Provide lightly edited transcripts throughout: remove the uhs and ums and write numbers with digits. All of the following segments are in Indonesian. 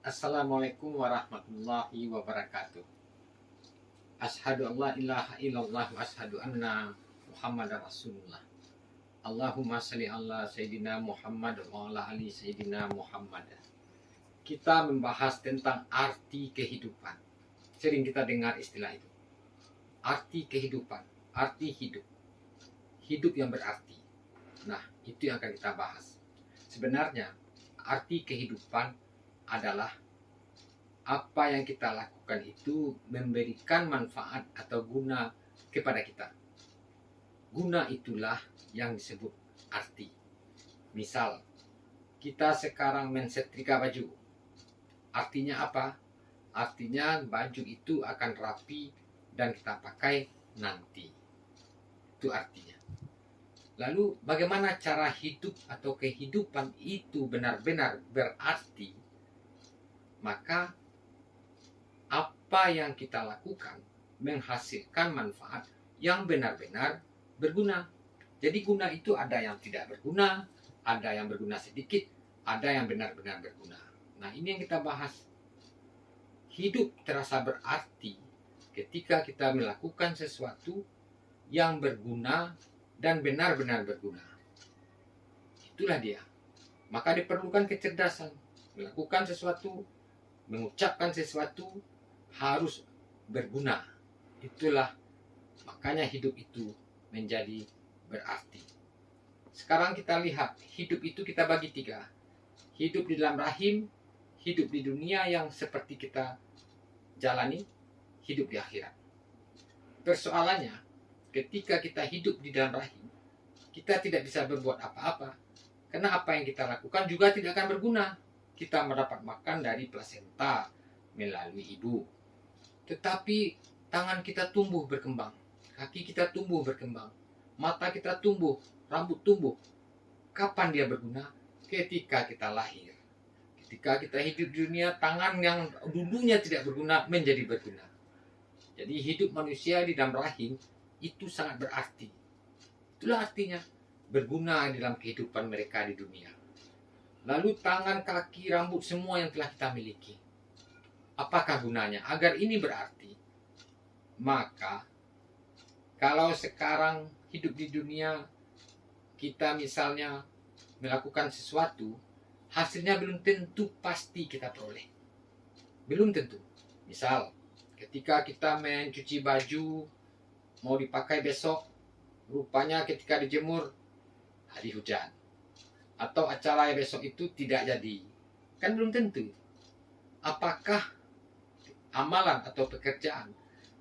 Assalamualaikum warahmatullahi wabarakatuh. Ashadu an la ilaha illallah wa ashadu anna Muhammadar Rasulullah. Allahumma salli ala Sayyidina Muhammad wa ala ali Sayyidina Muhammad. Kita membahas tentang arti kehidupan. Sering kita dengar istilah itu. Arti kehidupan, arti hidup. Hidup yang berarti. Nah, itu yang akan kita bahas. Sebenarnya, arti kehidupan adalah apa yang kita lakukan itu memberikan manfaat atau guna kepada kita. Guna itulah yang disebut arti. Misal, kita sekarang mensetrika baju. Artinya apa? Artinya baju itu akan rapi dan kita pakai nanti. Itu artinya. Lalu bagaimana cara hidup atau kehidupan itu benar-benar berarti? Maka apa yang kita lakukan menghasilkan manfaat yang benar-benar berguna. Jadi guna itu ada yang tidak berguna, ada yang berguna sedikit, ada yang benar-benar berguna. Nah, ini yang kita bahas. Hidup terasa berarti ketika kita melakukan sesuatu yang berguna dan benar-benar berguna. Itulah dia. Maka diperlukan kecerdasan. Melakukan sesuatu, mengucapkan sesuatu harus berguna. Itulah makanya hidup itu menjadi berarti. Sekarang kita lihat, hidup itu kita bagi 3. Hidup di dalam rahim, hidup di dunia yang seperti kita jalani, hidup di akhirat. Persoalannya, ketika kita hidup di dalam rahim, kita tidak bisa berbuat apa-apa. Karena apa yang kita lakukan juga tidak akan berguna. Kita mendapat makan dari plasenta melalui ibu. Tetapi tangan kita tumbuh berkembang, kaki kita tumbuh berkembang, mata kita tumbuh, rambut tumbuh. Kapan dia berguna? Ketika kita lahir. Ketika kita hidup di dunia, tangan yang dulunya tidak berguna menjadi berguna. Jadi hidup manusia di dalam rahim itu sangat berarti. Itulah artinya berguna dalam kehidupan mereka di dunia. Lalu tangan, kaki, rambut, semua yang telah kita miliki. Apakah gunanya? Agar ini berarti, maka kalau sekarang hidup di dunia, kita misalnya melakukan sesuatu, hasilnya belum tentu pasti kita peroleh. Belum tentu. Misal, ketika kita mencuci baju, mau dipakai besok, rupanya ketika dijemur, hari hujan. Atau acara besok itu tidak jadi. Kan belum tentu. Apakah amalan atau pekerjaan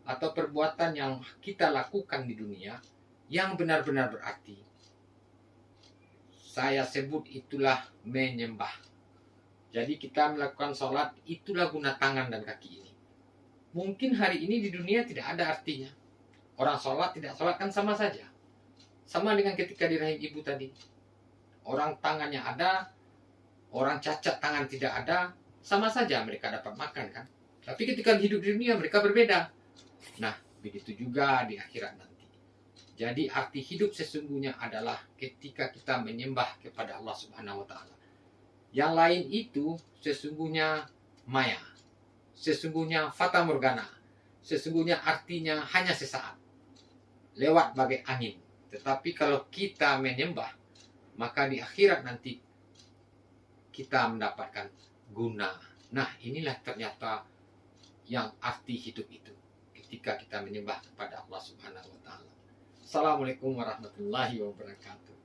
atau perbuatan yang kita lakukan di dunia yang benar-benar berarti? Saya sebut itulah menyembah. Jadi kita melakukan sholat, itulah guna tangan dan kaki ini. Mungkin hari ini di dunia tidak ada artinya. Orang sholat tidak sholat kan sama saja. Sama dengan ketika di rahim ibu tadi. Orang tangannya ada, orang cacat tangan tidak ada, sama saja mereka dapat makan kan. Tapi ketika hidup di dunia mereka berbeda. Nah, begitu juga di akhirat nanti. Jadi arti hidup sesungguhnya adalah ketika kita menyembah kepada Allah Subhanahu wa taala. Yang lain itu sesungguhnya maya. Sesungguhnya fata morgana. Sesungguhnya artinya hanya sesaat. Lewat bagai angin. Tetapi kalau kita menyembah, maka di akhirat nanti kita mendapatkan guna. Nah, inilah ternyata yang arti hidup itu. Ketika kita menyembah kepada Allah Subhanahu wa taala. Assalamualaikum warahmatullahi wabarakatuh.